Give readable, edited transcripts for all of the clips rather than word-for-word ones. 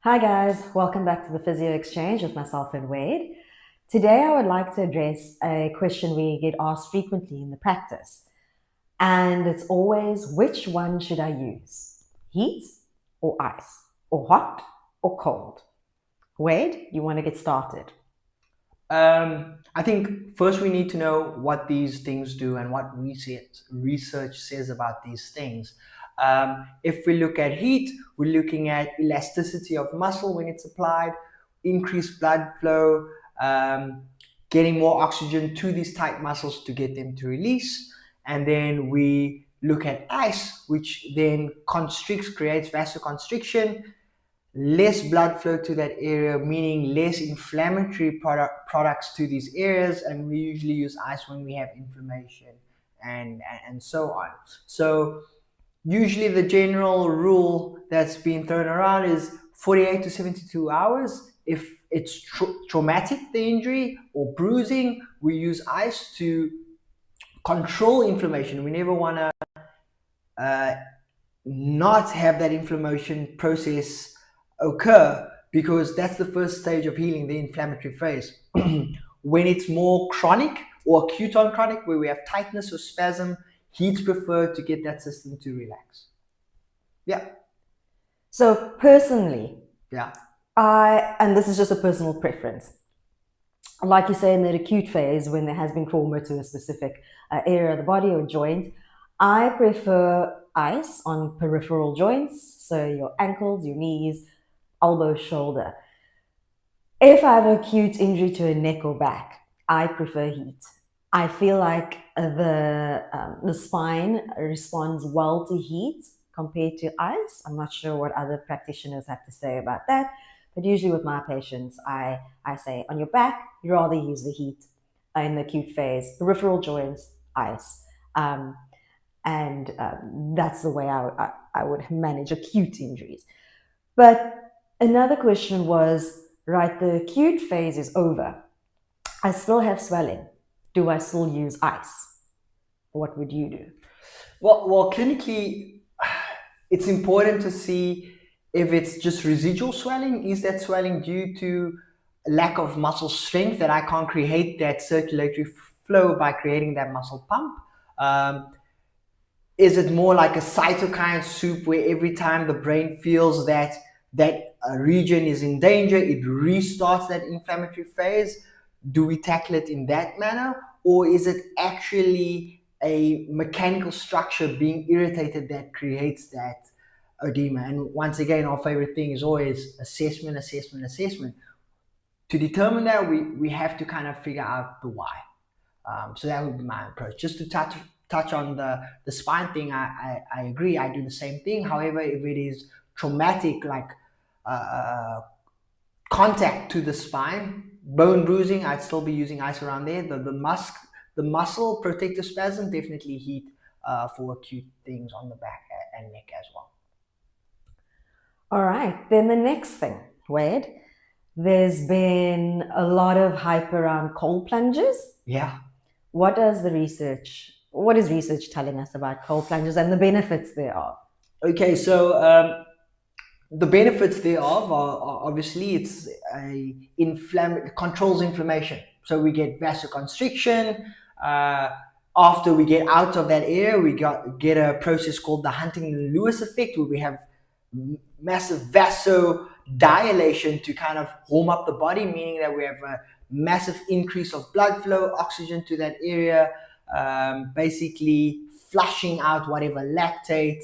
Hi guys, welcome back to the Physio Exchange with myself and Wade. Today I would like to address a question we get asked frequently in the practice, and it's always which one should I use? Heat or ice? Or hot or cold? Wade, you want to get started? I think first we need to know what these things do and what research says about these things. If we look at heat, we're looking at elasticity of muscle when it's applied, increased blood flow, um, getting more oxygen to these tight muscles to get them to release. And then we look at ice, which then constricts, creates vasoconstriction, less blood flow to that area, meaning less inflammatory products to these areas. And we usually use ice when we have inflammation and so on. So usually the general rule that's been thrown around is 48 to 72 hours. If it's traumatic, the injury or bruising, we use ice to control inflammation. We never want to uh, not have that inflammation process occur, because that's the first stage of healing, the inflammatory phase. When it's more chronic or acute on chronic, where we have tightness or spasm, heat's preferred to get that system to relax. Yeah, So personally, yeah, and this is just a personal preference, like you say, in the acute phase, when there has been trauma to a specific area of the body or joint, I prefer ice on peripheral joints, so your ankles, your knees, elbow, shoulder. If I have an acute injury to a neck or back, I prefer heat. I feel like the spine responds well to heat compared to ice. I'm not sure what other practitioners have to say about that, but usually with my patients, I say on your back, you rather use the heat in the acute phase, peripheral joints, ice. And that's the way I would manage acute injuries. But another question was, right, the acute phase is over. I still have swelling. Do I still use ice? What would you do? well, clinically, it's important to see if it's just residual swelling. Is that swelling due to lack of muscle strength, that I can't create that circulatory flow by creating that muscle pump? Um, is it more like a cytokine soup, where every time the brain feels that region is in danger, it restarts that inflammatory phase? Do we tackle it in that manner, or is it actually a mechanical structure being irritated that creates that edema? And once again, our favorite thing is always assessment, assessment, assessment. To determine that, we have to kind of figure out the why. So that would be my approach. Just to touch on the spine thing, I agree. I do the same thing. However, if it is traumatic, like contact to the spine, bone bruising, I'd still be using ice around there. The muscle protective spasm, definitely heat for acute things on the back and neck as well. All right, then the next thing, Wade, there's been a lot of hype around cold plunges. Yeah. What is research telling us about cold plunges and the benefits thereof? Okay, so the benefits thereof are obviously it's controls inflammation. So we get vasoconstriction. After we get out of that area, we get a process called the Huntington-Lewis effect, where we have massive vasodilation to kind of warm up the body, meaning that we have a massive increase of blood flow, oxygen to that area, basically flushing out whatever lactate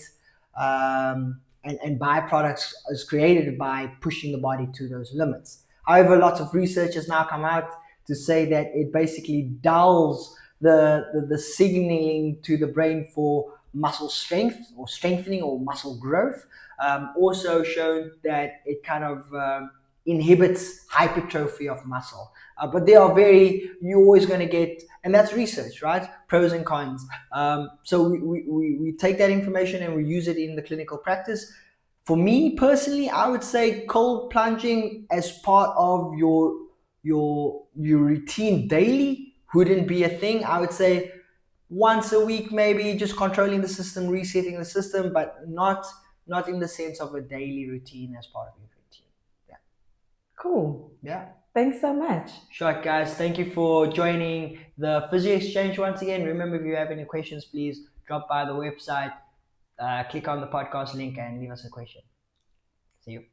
and byproducts is created by pushing the body to those limits. However, lots of research has now come out to say that it basically dulls the signaling to the brain for muscle strength or strengthening or muscle growth. Also shown that it kind of inhibits hypertrophy of muscle. But they are you're always going to get, and that's research, right? Pros and cons. So we take that information and we use it in the clinical practice. For me personally, I would say cold plunging as part of your routine daily wouldn't be a thing. I would say once a week, maybe, just controlling the system, resetting the system, but not in the sense of a daily routine as part of your routine. Cool. Yeah. Thanks so much. Sure, guys. Thank you for joining the Physio Exchange once again. Remember, if you have any questions, please drop by the website, click on the podcast link, and leave us a question. See you.